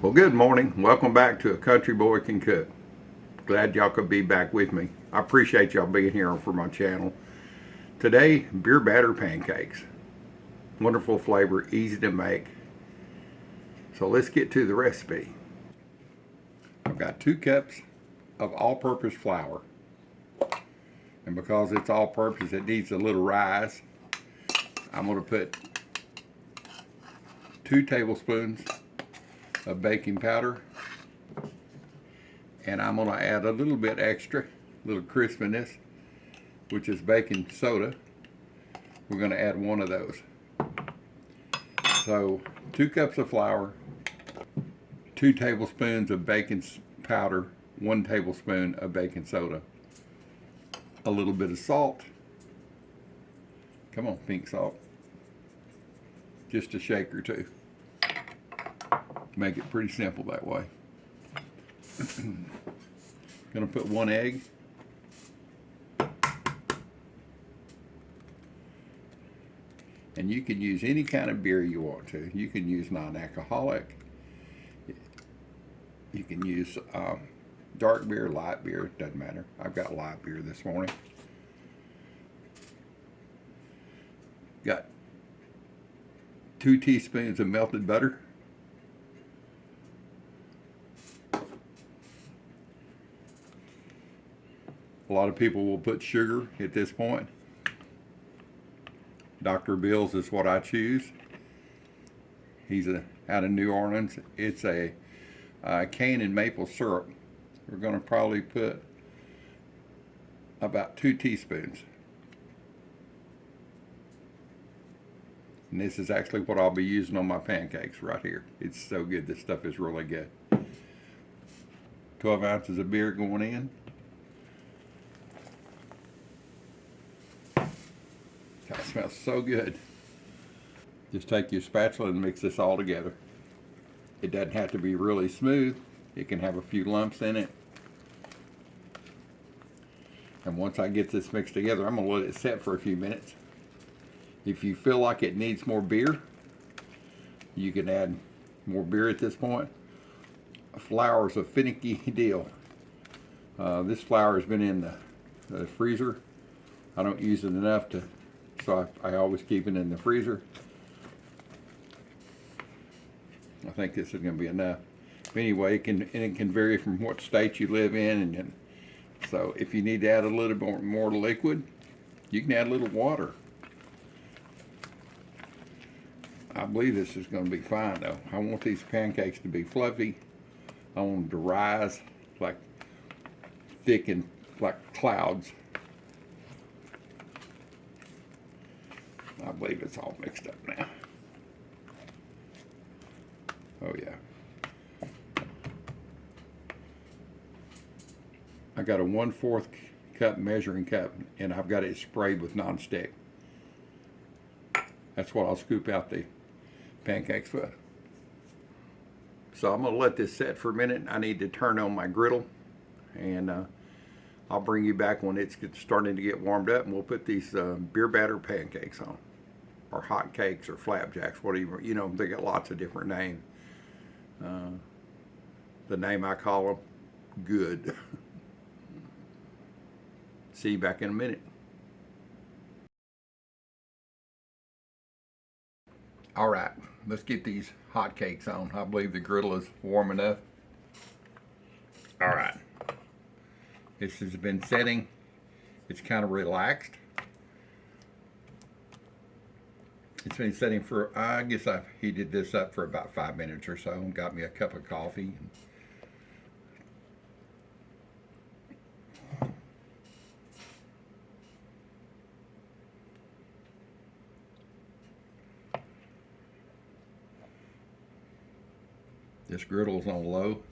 Well, good morning. Welcome back to A Country Boy Can Cook. Glad y'all could be back with me. I appreciate y'all being here for my channel. Today, beer batter pancakes. Wonderful flavor, easy to make. So let's get to the recipe. I've got 2 cups of all-purpose flour. And because it's all-purpose, it needs a little rise. I'm going to put 2 tablespoons of baking powder, and I'm going to add a little bit extra, a little crispiness, which is baking soda. We're going to add 1 of those. So 2 cups of flour, 2 tablespoons of baking powder, 1 tablespoon of baking soda, a little bit of salt. Come on, pink salt. Just a shake or 2. Make it pretty simple that way. Gonna put 1 egg. And you can use any kind of beer you want to. You can use non-alcoholic. You can use dark beer, light beer, doesn't matter. I've got light beer this morning. Got 2 teaspoons of melted butter. A lot of people will put sugar at this point. Dr. Bill's is what I choose. He's out of New Orleans. It's a cane and maple syrup. We're going to probably put about 2 teaspoons. And this is actually what I'll be using on my pancakes right here. It's so good. This stuff is really good. 12 ounces of beer going in. God, it smells so good. Just take your spatula and mix this all together. It doesn't have to be really smooth. It can have a few lumps in it. And once I get this mixed together, I'm going to let it set for a few minutes. If you feel like it needs more beer, you can add more beer at this point. Flour is a finicky deal. This flour has been in the freezer. I don't use it enough to, so I always keep it in the freezer. I think this is going to be enough. But anyway, it can vary from what state you live in, and so if you need to add a little more liquid, you can add a little water. I believe this is going to be fine though. I want these pancakes to be fluffy. I want them to rise like thick and like clouds. I believe it's all mixed up now. Oh yeah. I got a 1/4 cup measuring cup, and I've got it sprayed with nonstick. That's what I'll scoop out the pancakes with. So I'm gonna let this set for a minute. I need to turn on my griddle, and I'll bring you back when it's starting to get warmed up, and we'll put these beer batter pancakes on, or hot cakes, or flapjacks, whatever. You know, they got lots of different names. The name I call them, good. See you back in a minute. All right, let's get these hot cakes on. I believe the griddle is warm enough. All right, this has been setting. It's kind of relaxed. It's been setting for, I guess I've heated this up for about 5 minutes or so, and got me a cup of coffee. This griddle's on low.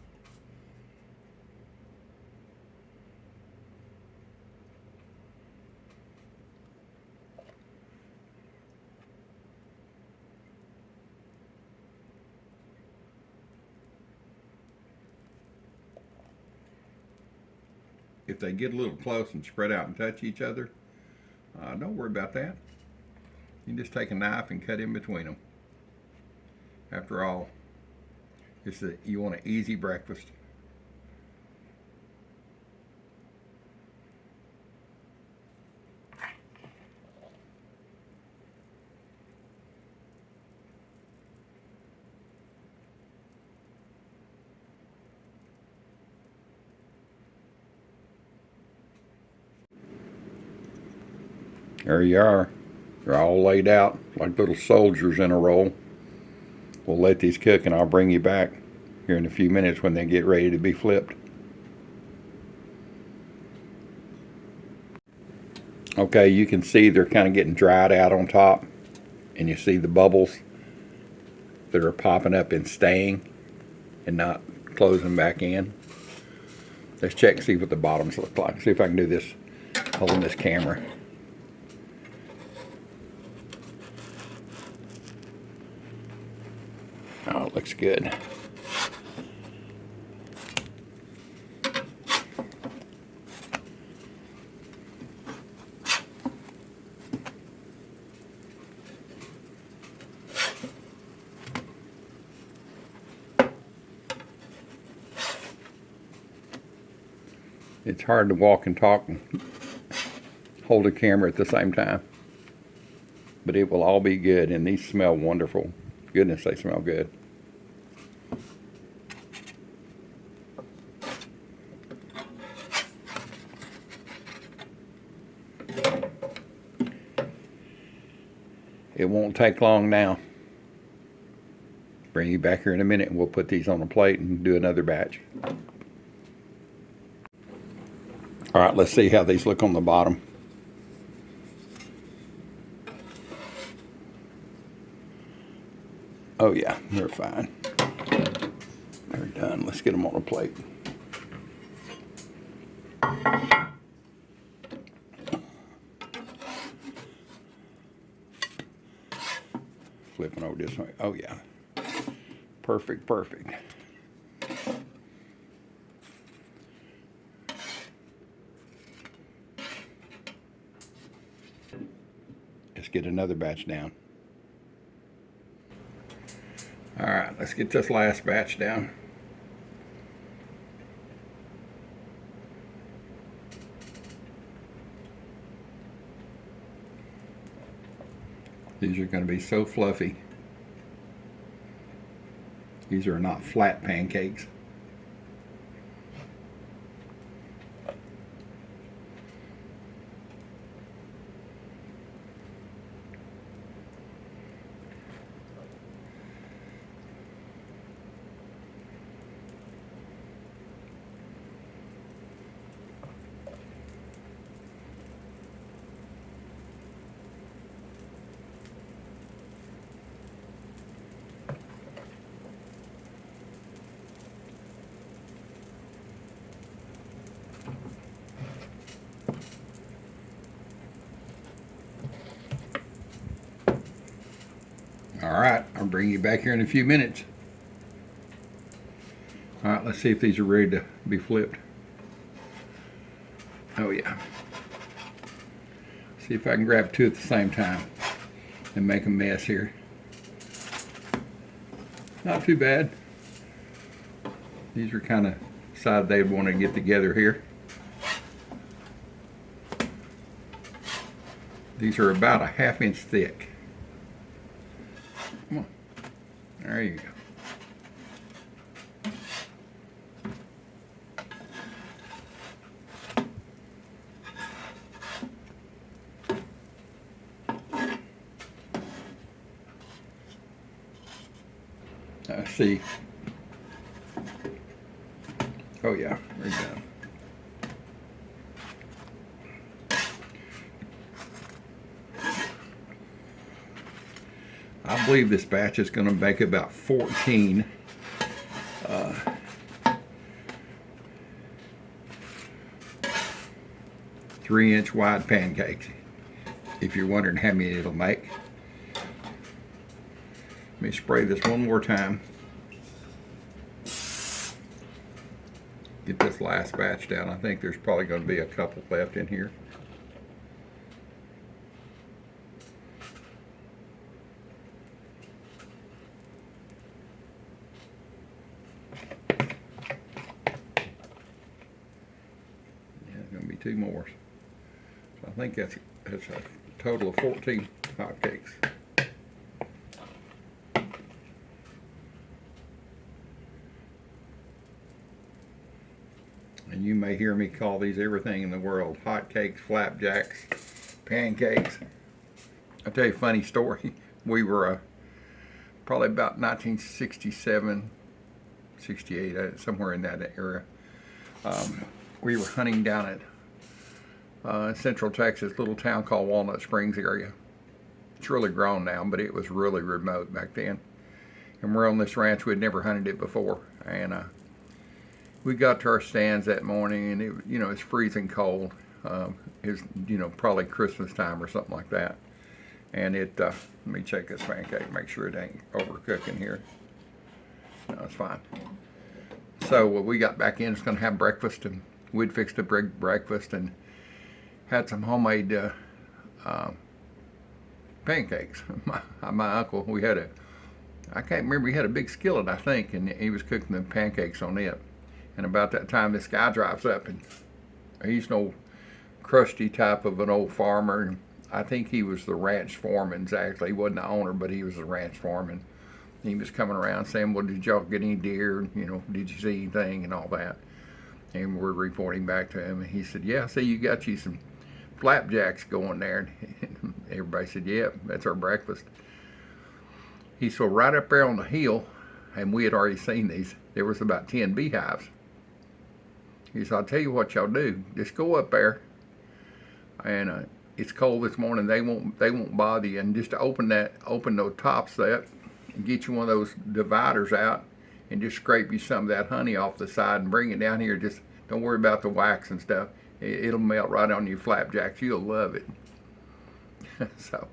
If they get a little close and spread out and touch each other, don't worry about that. You can just take a knife and cut in between them. After all, You want an easy breakfast. There you are. They're all laid out like little soldiers in a row. We'll let these cook and I'll bring you back here in a few minutes when they get ready to be flipped. Okay, you can see they're kind of getting dried out on top, and you see the bubbles that are popping up and staying and not closing back in. Let's check and see what the bottoms look like. See if I can do this holding this camera. Oh, it looks good. It's hard to walk and talk and hold a camera at the same time. But it will all be good, and these smell wonderful. Goodness, they smell good. It won't take long now. Bring you back here in a minute and we'll put these on a plate and do another batch. Alright, let's see how these look on the bottom. Oh yeah, they're fine. They're done. Let's get them on a plate. Flipping over this way. Oh yeah. Perfect, perfect. Let's get another batch down. Alright, let's get this last batch down. These are going to be so fluffy. These are not flat pancakes. Alright, I'll bring you back here in a few minutes. Alright, let's see if these are ready to be flipped. Oh yeah. See if I can grab two at the same time and make a mess here. Not too bad. These are kind of side they'd want to get together here. These are about a ½ inch thick. Come on. There you go. See. Oh yeah, we're done. I believe this batch is going to make about 14 3-inch wide pancakes. If you're wondering how many it'll make. Let me spray this one more time. Get this last batch down. I think there's probably going to be a couple left in here. 2 more. So I think that's a total of 14 hotcakes. And you may hear me call these everything in the world: hotcakes, flapjacks, pancakes. I'll tell you a funny story. We were probably about 1967, 68, somewhere in that area. We were hunting down at Central Texas, little town called Walnut Springs area. It's really grown now, but it was really remote back then. And we're on this ranch. We'd never hunted it before, and we got to our stands that morning, and it, it's freezing cold. It was, probably Christmas time or something like that. And let me check this pancake, make sure it ain't overcooking here. No, it's fine. So we got back in, just gonna have breakfast, and we'd fixed a breakfast and had some homemade pancakes. My uncle, I can't remember, he had a big skillet, I think, and he was cooking the pancakes on it. And about that time, this guy drives up, and he's an old crusty type of an old farmer. And I think he was the ranch foreman, exactly. He wasn't the owner, but he was the ranch foreman. He was coming around saying, well, did y'all get any deer? Did you see anything and all that? And we're reporting back to him, and he said, yeah, see, you got you some flapjacks going there. And everybody said, yeah, that's our breakfast. He said, right up there on the hill, and we had already seen these, there was about 10 beehives. He said, I'll tell you what y'all do. Just go up there, and it's cold this morning. They won't bother you. And just open those tops up, and get you one of those dividers out, and just scrape you some of that honey off the side and bring it down here. Just don't worry about the wax and stuff. It'll melt right on your flapjacks. You'll love it. So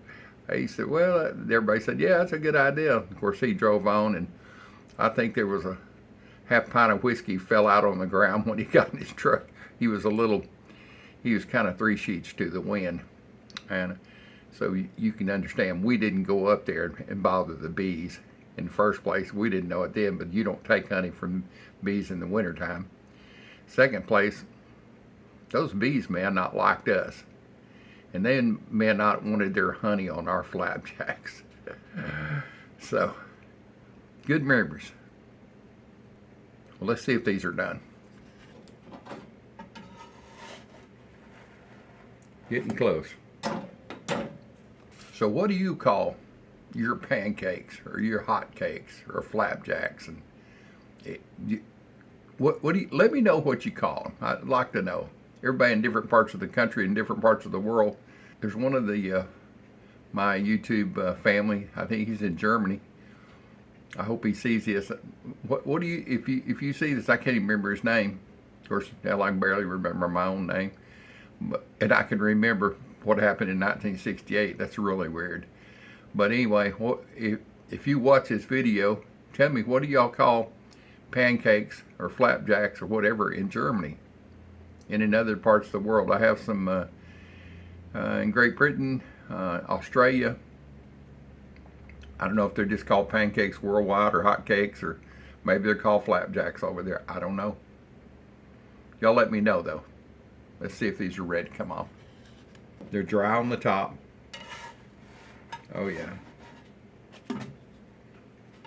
he said, well, everybody said, yeah, that's a good idea. Of course, he drove on, and I think there was a half pint of whiskey fell out on the ground when he got in his truck. He was kind of 3 sheets to the wind. And so you can understand, we didn't go up there and bother the bees in the first place. We didn't know it then, but you don't take honey from bees in the wintertime. Second place, those bees may have not liked us, and they may have not wanted their honey on our flapjacks. So, good memories. Well, let's see if these are done. Getting close. So what do you call your pancakes or your hot cakes or flapjacks? And what do you, let me know what you call them. I'd like to know. Everybody in different parts of the country and different parts of the world. There's one of the my YouTube family. I think he's in Germany. I hope he sees this. What do you, if you see this? I can't even remember his name. Of course, hell, I can barely remember my own name. And I can remember what happened in 1968. That's really weird. But anyway, if you watch this video, tell me, what do y'all call pancakes or flapjacks or whatever in Germany and in other parts of the world? I have some in Great Britain, Australia. I don't know if they're just called pancakes worldwide or hot cakes, or maybe they're called flapjacks over there. I don't know. Y'all let me know, though. Let's see if these are ready to come off. They're dry on the top. Oh, yeah.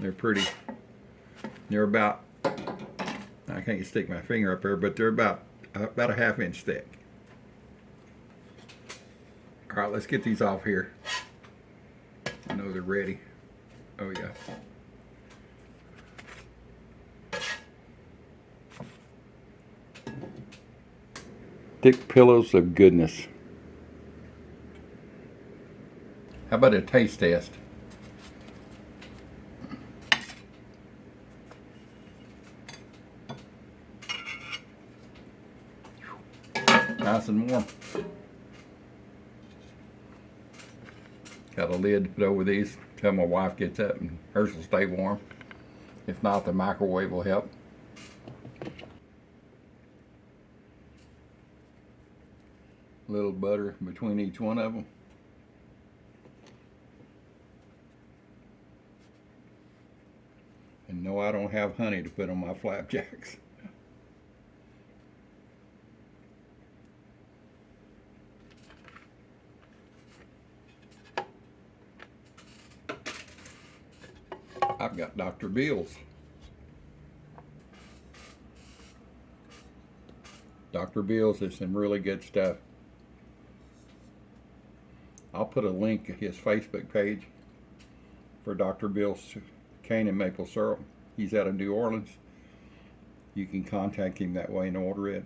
They're pretty. They're about, I can't stick my finger up there, but they're about a 1/2 inch thick. All right, let's get these off here. I know they're ready. Oh, yeah. Thick pillows of goodness. How about a taste test? Nice and warm. Got a lid to put over these till my wife gets up, and hers will stay warm. If not, the microwave will help. A little butter between each one of them. And no, I don't have honey to put on my flapjacks. I've got Dr. Bill's. Dr. Bill's is some really good stuff. I'll put a link to his Facebook page for Dr. Bill's cane and maple syrup. He's out of New Orleans. You can contact him that way and order it.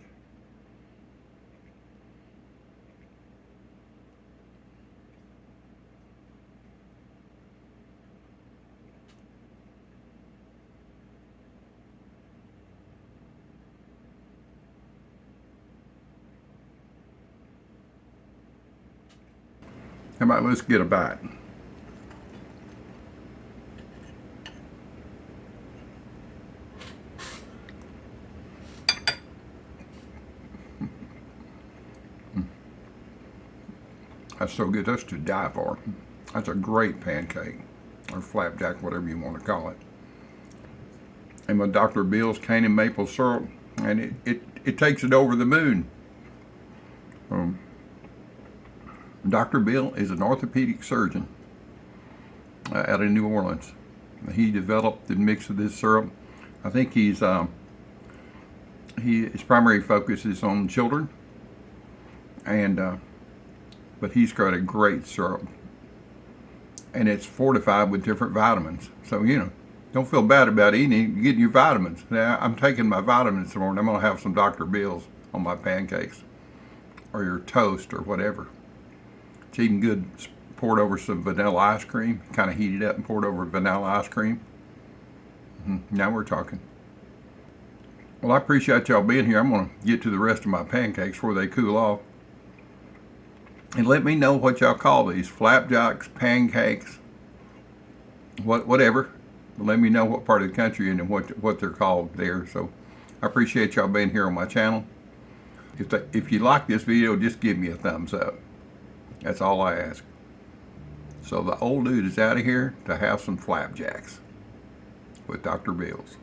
How about let's get a bite? That's so good. That's to die for. That's a great pancake, or flapjack, whatever you want to call it. And with Dr. Bill's cane and maple syrup, and it takes it over the moon. Dr. Bill is an orthopedic surgeon out of New Orleans. He developed the mix of this syrup. I think his primary focus is on children, and but he's got a great syrup, and it's fortified with different vitamins. So don't feel bad about eating it. You're getting your vitamins. Now, I'm taking my vitamins this morning. I'm gonna have some Dr. Bill's on my pancakes, or your toast, or whatever. It's even good poured over some vanilla ice cream, kind of heated up and poured over vanilla ice cream. Now we're talking. Well, I appreciate y'all being here. I'm going to get to the rest of my pancakes before they cool off. And let me know what y'all call these. Flapjacks, pancakes, whatever. Let me know what part of the country and what they're called there. So I appreciate y'all being here on my channel. If you like this video, just give me a thumbs up. That's all I ask. So the old dude is out of here to have some flapjacks with Dr. Bill's.